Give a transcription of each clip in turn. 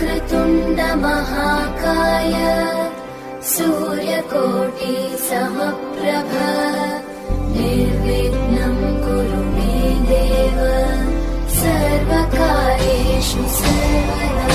वक्रतुण्ड महाकाय सूर्यकोटि समप्रभ निर्विघ्नं कुरु मे देव सर्वकार्येषु सर्वदा।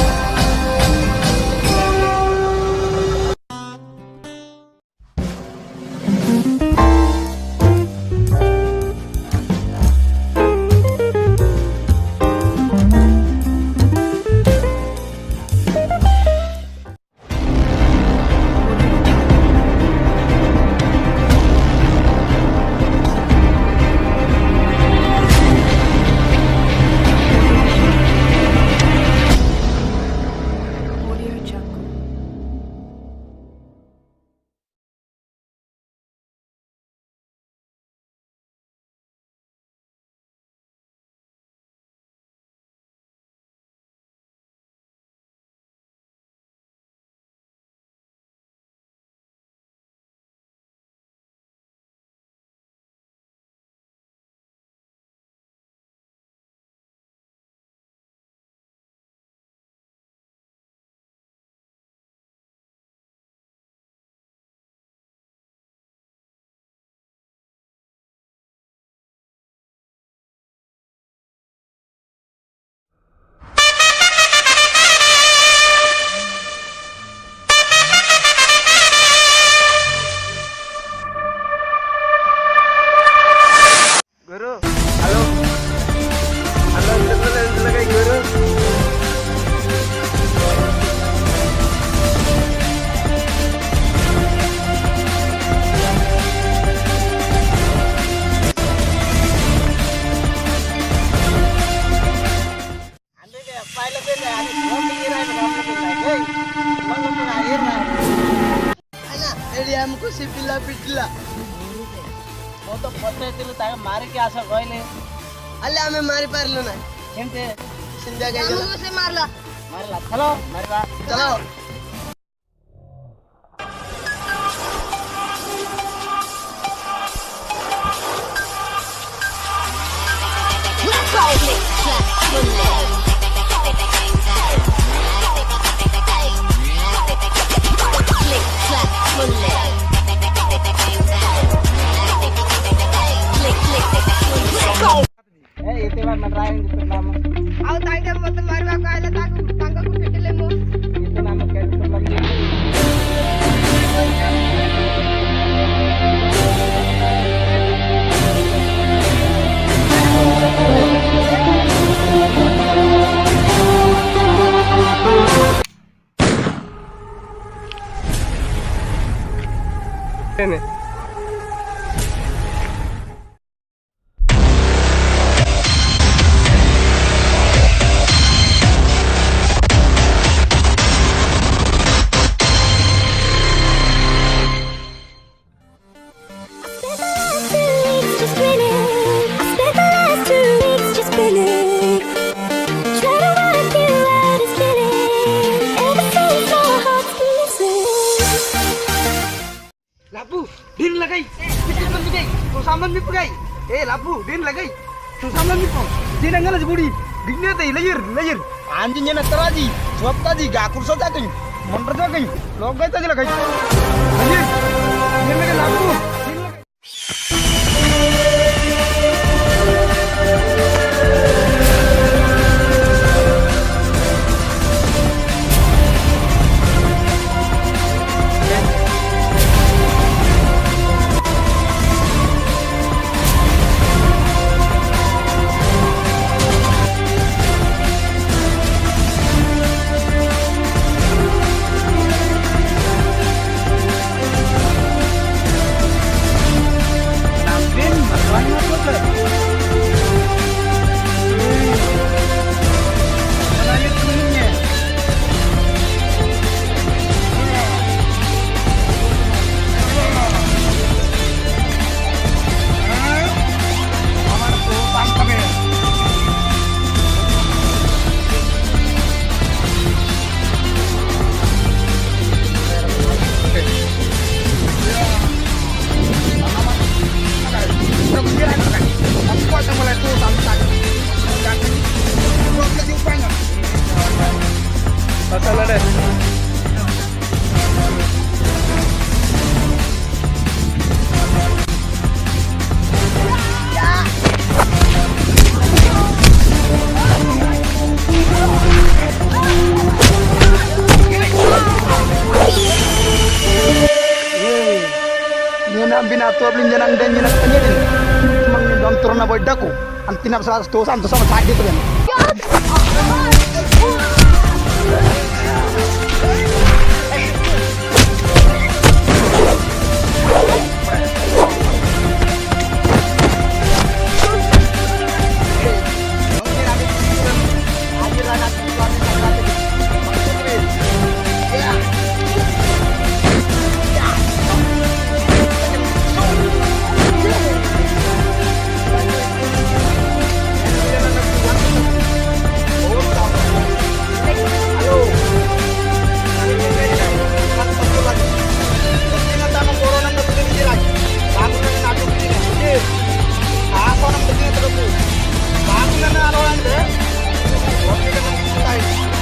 हमको से पिला पिटला वो तो पत्ते तिल ताके मारे के आशा गइले अल्ले हमें मारी पारलो ना केमते सिंजा गइला हमको से मारला चलो मारवा चलो labu din lagi susah nih kok din enggak lagi budi dinnya teh layar anjingnya nak teraji suap tadi gak kursa jakin monter jakin logai tadi lagi layar din lagi labu Masalah deh. Nyana binato ablin janang dan nyana tanya din. Mang dong turun na boy dako. Antinap sa tosan to sama tadi tuh kan. Aku nak begini terus. Aku nak orang deh. Oke, kita mulai.